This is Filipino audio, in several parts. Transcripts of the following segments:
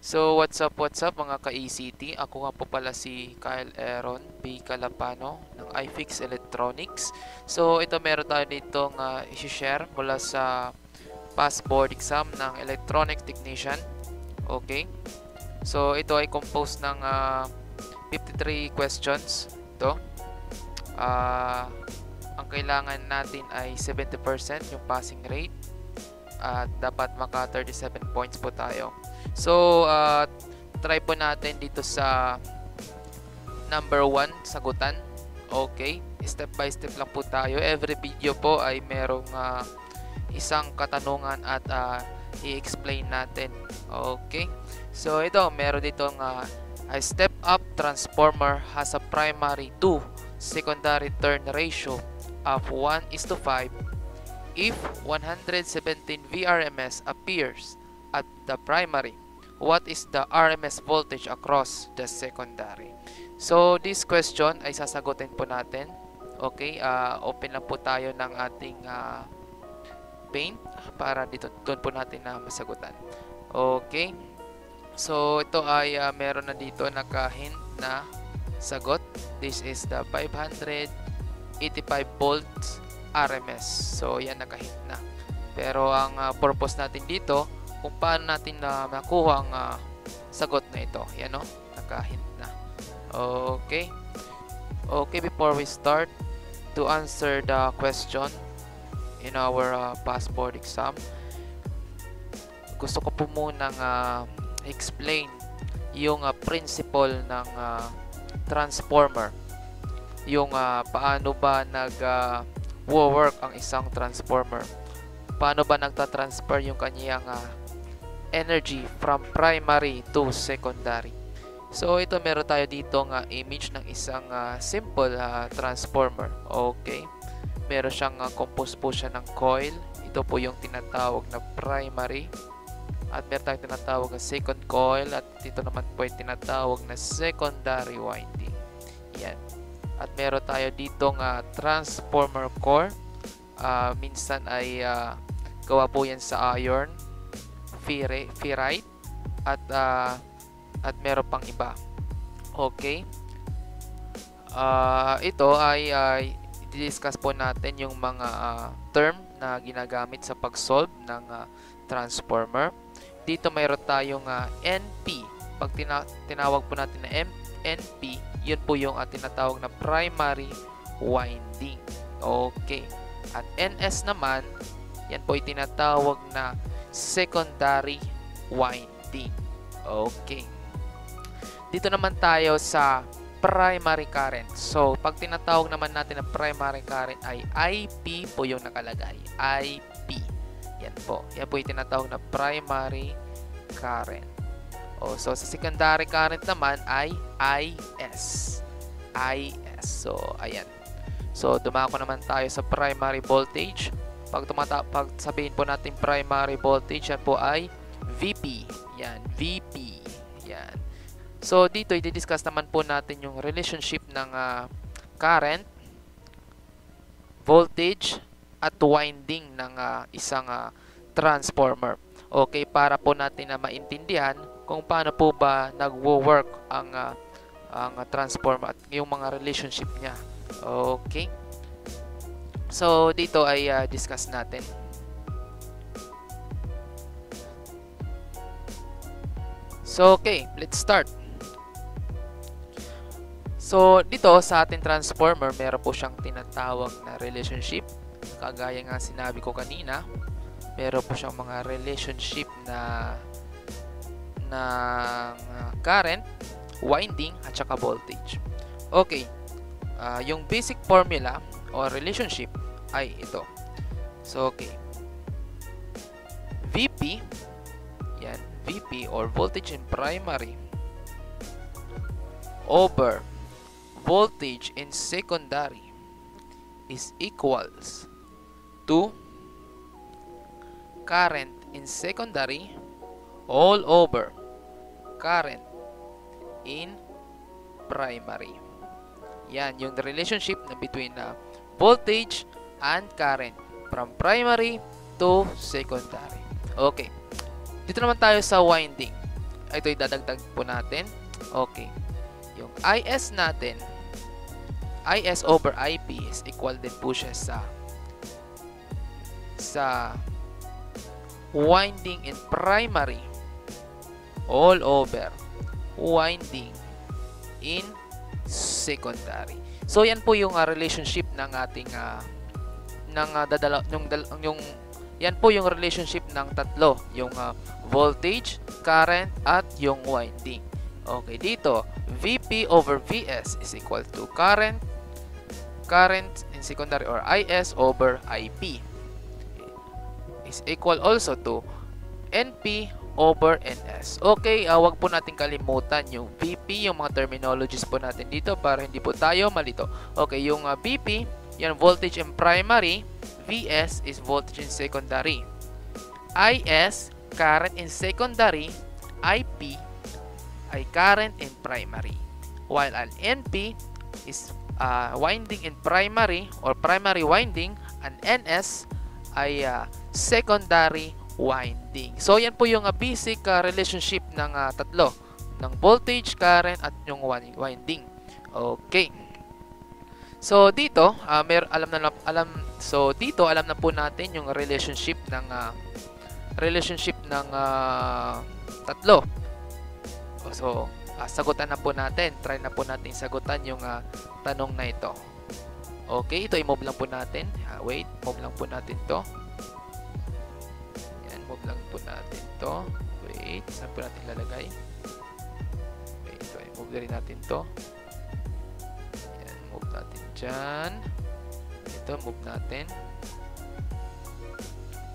So, what's up mga ka-ECT? Ako nga po pala si Kyle Aaron B. Calapano ng iFix Electronics. So, ito meron tayo ditong isi-share mula sa past board exam ng Electronic Technician. Okay. So, ito ay composed ng 53 questions. Ito. Ang kailangan natin ay 70% yung passing rate. At dapat maka 37 points po tayo. So, try po natin dito sa number 1, sagutan. Okay, step by step lang po tayo. Every video po ay merong isang katanungan at i-explain natin. Okay, so ito, meron ditong a step up transformer has a primary to secondary turn ratio of 1:5 if 117 VRMS appears at the primary. What is the RMS voltage across the secondary? So, this question ay sasagutin po natin. Okay, open lang po tayo ng ating paint para dito doon po natin na masagutan. Okay. So, ito ay meron na dito naka-hint na sagot. This is the 585 volts RMS. So, yan naka-hint na. Pero ang purpose natin dito, kung paano natin na makuha ang sagot na ito. Yan o, naka-hint na. Okay. Okay, before we start to answer the question in our past board exam, gusto ko po munang explain yung principle ng transformer. Yung paano ba work ang isang transformer. Paano ba nagtatransfer yung kanyang energy from primary to secondary. So ito meron tayo dito image ng isang simple transformer. Okay. Meron siyang composed po siya ng coil. Ito po yung tinatawag na primary. At meron tayong tinatawag na second coil. At dito naman po yung tinatawag na secondary winding. Yan. At meron tayo dito transformer core. Minsan ay gawa po yan sa iron, ferrite, at meron pang iba. Okay. Ito ay i-discuss po natin yung mga term na ginagamit sa pag-solve ng transformer. Dito mayroon tayong NP. Pag tinawag po natin na NP, yun po yung tinatawag na primary winding. Okay. At NS naman, yan po yung tinatawag na secondary winding. Okay. Dito naman tayo sa primary current. So, pag tinatawag naman natin na primary current ay IP po yung nakalagay. IP. Yan po. Yan po yung tinatawag na primary current. So, sa secondary current naman ay IS. IS. So, ayan. So, dumako naman tayo sa primary voltage. Pag sabihin po natin primary voltage, yan po ay VP. Yan, VP. Yan. So, dito i-discuss naman po natin yung relationship ng current, voltage, at winding ng isang transformer. Okay, para po natin na maintindihan kung paano po ba nagwo-work ang transformer at yung mga relationship niya. Okay. So, dito ay discuss natin. So, okay. Let's start. So, dito sa ating transformer, meron po siyang tinatawag na relationship. Kagaya nga sinabi ko kanina, meron po siyang mga relationship na current, winding, at saka voltage. Okay. Yung basic formula or relationship ay ito. So, okay. VP, yan, VP or voltage in primary over voltage in secondary is equals to current in secondary all over current in primary. Yan, yung relationship na between voltage and current from primary to secondary. Okay. Dito naman tayo sa winding. ito idadagdag po natin. Okay. Yung IS natin, IS over IP is equal din po siya sa winding in primary all over winding in secondary. So yan po yung relationship ng ating yan po yung relationship ng tatlo, yung voltage, current at yung winding. Okay, dito VP over VS is equal to current in secondary or IS over IP is equal also to NP over NS. Okay, wag po natin kalimutan yung VP, yung mga terminologies po natin dito para hindi po tayo malito. Okay, yung VP, yan voltage in primary, VS is voltage in secondary, IS current in secondary, IP ay current in primary, while an NP is winding in primary or primary winding, and NS ay secondary winding. So yan po yung basic relationship ng tatlo, ng voltage, current at yung winding. Okay. So dito, alam na po natin yung relationship ng tatlo. So sagutan na po natin. Try na po natin sagutan yung tanong na ito. Okay, ito i-move lang po natin. Wait, move lang po natin to. Yan, move lang po natin to. Wait, saan po natin lalagay? Wait, ito, i-move rin natin to. Yan, move natin dyan. Ito, move natin.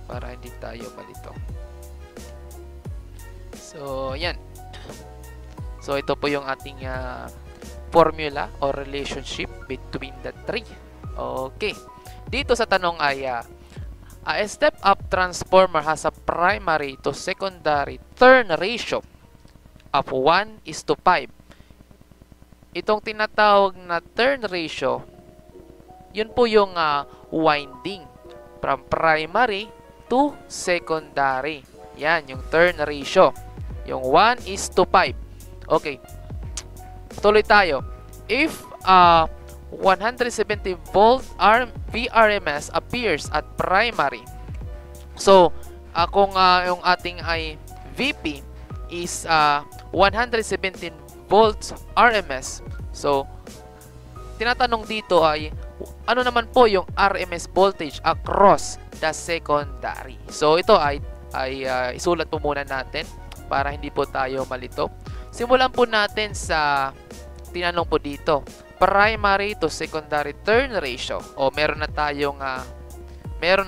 Para hindi tayo malito. So, yan. So, ito po yung ating formula or relationship between the three. Okay. Dito sa tanong ay a step-up transformer has a primary to secondary turn ratio of 1:5. Itong tinatawag na turn ratio, yun po yung winding from primary to secondary. Yan, yung turn ratio. Yung 1:5. Okay. Tuloy tayo. If 170 volt VRMS appears at primary. So, kung yung ating ay VP is 117 volts RMS. So, tinatanong dito ay ano naman po yung RMS voltage across the secondary. So, ito ay isulat po muna natin para hindi po tayo malito. Simulan po natin sa tinanong po dito, primary to secondary turn ratio. O meron na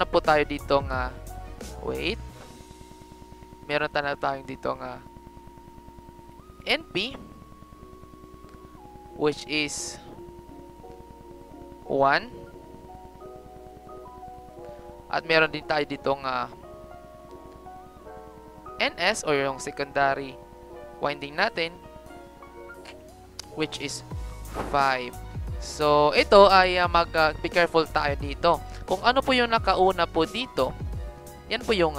po tayo dito wait. Meron na tayong dito NP, which is 1. At meron din tayo dito NS or yung secondary winding natin, which is 5. So, ito ay be careful tayo dito. Kung ano po yung nakauna po dito, yan po yung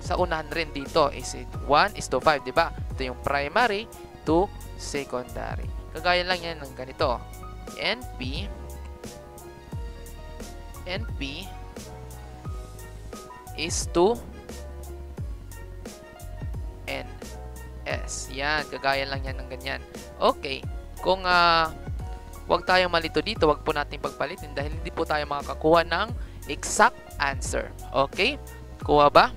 sa unahan rin dito is 1:5, di ba? Ito yung primary to secondary. Kagaya lang yan ng ganito. NP is to NS. Yan, kagaya lang yan ng ganyan. Okay. Kung wag tayong malito dito, wag po natin pagpalitin dahil hindi po tayo makakakuha ng exact answer. Okay? Kuha ba?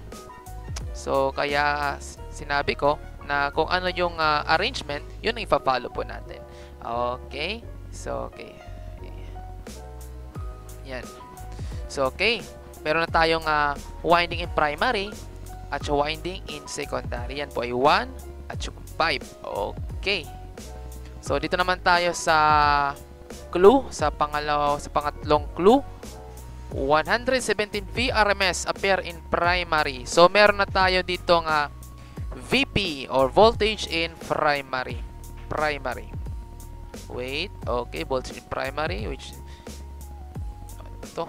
So, kaya sinabi ko na kung ano yung arrangement, yun ang ipa-follow po natin. Okay? So, okay. Yan. So, okay. Meron na tayong winding in primary at winding in secondary. Yan po ay 1 at 5. Okay. So, dito naman tayo sa clue, sa pangatlong clue. 117 VRMS appear in primary. So, meron na tayo dito VP or voltage in primary. Wait, okay, voltage in primary, which ito.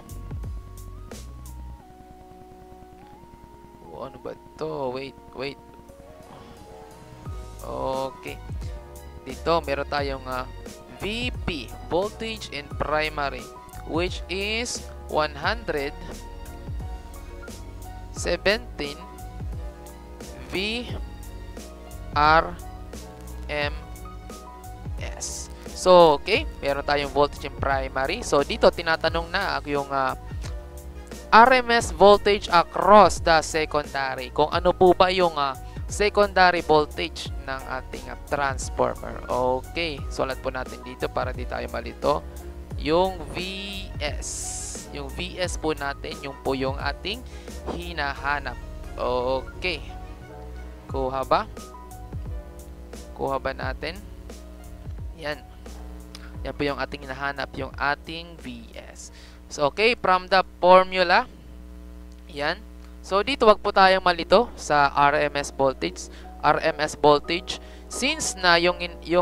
Ano ba ito? Wait. Okay. Dito, meron tayong VP, voltage in primary, which is 117 VRMS. So, okay, meron tayong voltage in primary. So, dito tinatanong na yung RMS voltage across the secondary. Kung ano po ba yung secondary voltage ng ating transformer. Okay, sulat po natin dito para di tayo malito. Yung VS. Yung VS po natin, yung po yung ating hinahanap. Okay. Kuha ba? Kuha ba natin? Yan. Yan po yung ating hinahanap, yung ating VS. So, okay, from the formula, yan. So, dito wag po tayong malito sa RMS voltage. RMS voltage, since na yung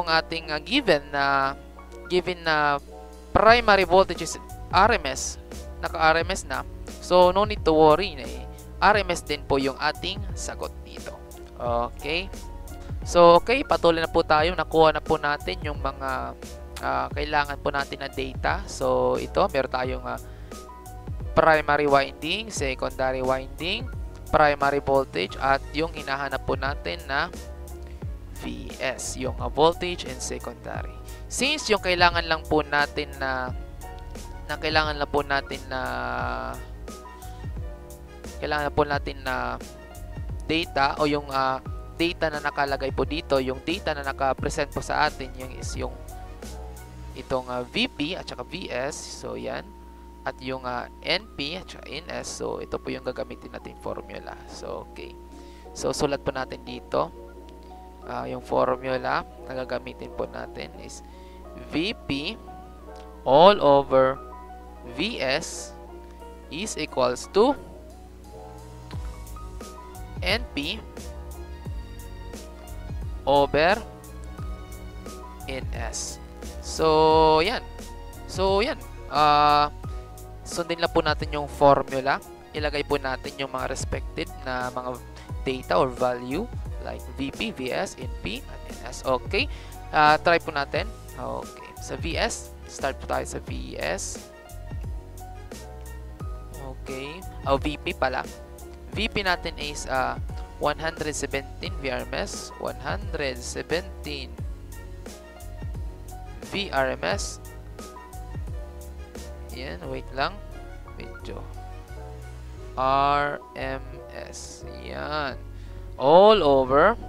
ating given na primary voltage is RMS, naka-RMS na. So, no need to worry. RMS din po yung ating sagot dito. Okay. So, okay, patuloy na po tayo. Nakuha na po natin yung mga kailangan po natin na data. So, ito, meron tayong primary winding, secondary winding, primary voltage, at yung hinahanap po natin na VS, yung voltage and secondary. Since yung kailangan lang po natin na data o yung data na nakalagay po dito, yung data na naka-present po sa atin, yung itong VP at saka VS. So, yan. At yung NP at saka NS. So, ito po yung gagamitin natin formula. So, okay. So, sulat po natin dito. Yung formula na gagamitin po natin is VP all over VS is equals to NP over NS. So, yan. Sundin lang po natin yung formula. Ilagay po natin yung mga respected na mga data or value like VP, VS, NP, at NS. Okay. Try po natin. Okay. Sa VS, start po tayo sa VS. Okay. VP pala. VP natin is 117 VRMS, 117 VRMS. Yan, wait lang. Medyo. RMS. Yan. All over.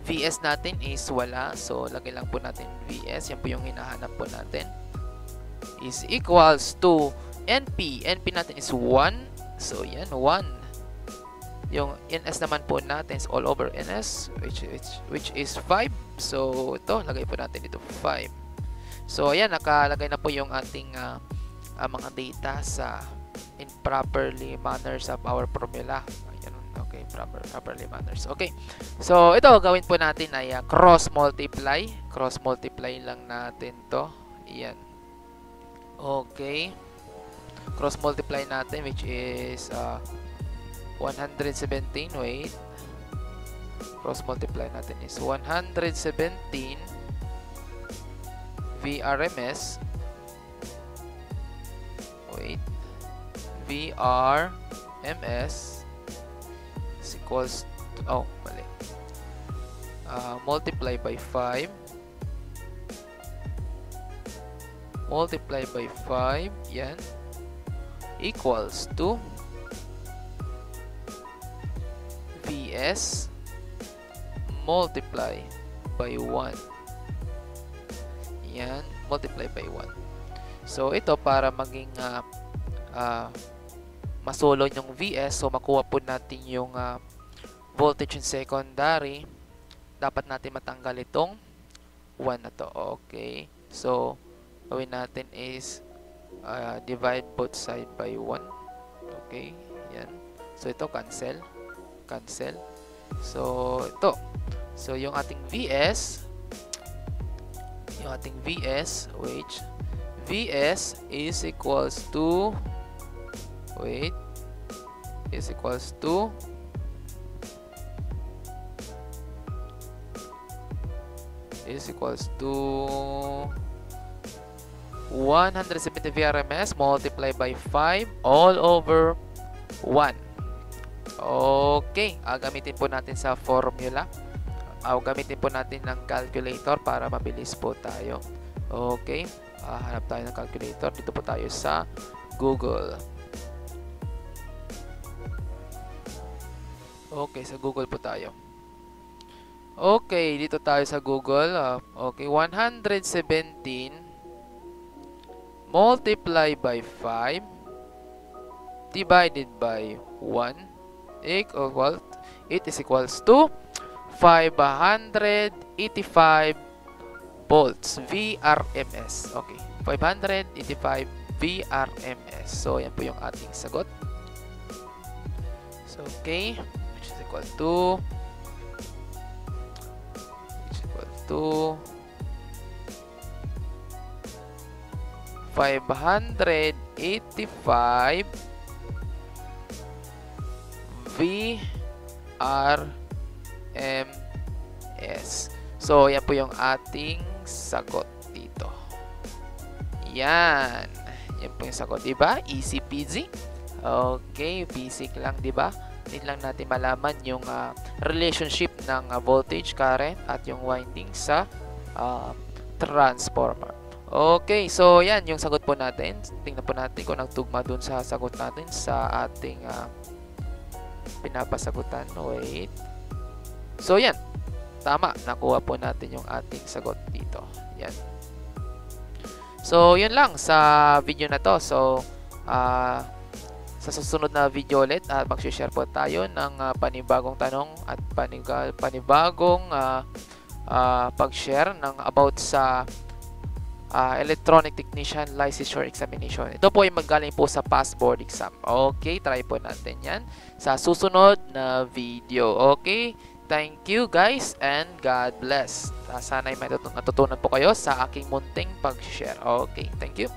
VS natin is wala. So, lagay lang po natin VS. Yan po yung hinahanap po natin. Is equals to NP. NP natin is 1. So, yan, 1. Yung NS naman po natin is all over NS, which is 5. So, ito, lagay po natin dito 5. So, ayan, nakalagay na po yung ating mga data sa in properly manners of our formula. Ayan, okay, properly manners. Okay. So, ito, gawin po natin ay cross multiply. Cross multiply lang natin to. Ayan. Okay. Cross multiply natin, which is 117, wait. Cross multiply natin is 117 VRMS. Wait. VRMS is equals to, mali. Multiply by 5. Multiply by 5. Yan. Equals to VS multiply by 1. Yan, multiply by 1. So, ito para maging masolon yung VS. So, makuha po natin yung voltage in secondary. Dapat natin matanggal itong 1 na to. Okay. So, gawin natin is divide both side by 1. Okay. Yan. So, ito cancel. Cancel. So, ito. So, yung ating VS, which VS is equals to, is equals to 170 VRMS multiplied by 5 all over 1. Okay, gamitin po natin sa formula. Gamitin po natin ng calculator para mabilis po tayo. Okay, hanap tayo ng calculator. Dito po tayo sa Google. Okay, sa Google po tayo. Okay, dito tayo sa Google. Okay, 117 multiply by 5 divided by 1 it is equals to 585 volts VRMS. Okay, 585 VRMS. So, yan po yung ating sagot. So, okay, which is equal to 585 VRMS. So, yan po yung ating sagot dito. Yan. Yan po yung sagot, diba? Easy peasy. Okay, basic lang, diba? Need lang natin malaman yung relationship ng voltage, current, at yung winding sa transformer. Okay, so yan yung sagot po natin. Tingnan po natin kung nagtugma dun sa sagot natin sa ating pinapasagutan. Wait. So yan, tama. Nakuha po natin yung ating sagot dito. Yan. So yun lang sa video na to. So sa susunod na video ulit, mag-share po tayo ng panibagong tanong at panibagong pag-share ng about sa electronic technician licensure examination. Ito po ay magaling po sa past board exam. Okay, try po natin yan sa susunod na video. Okay, thank you guys and God bless. Sana ay matutunan po kayo sa aking munting pag-share. Okay, thank you.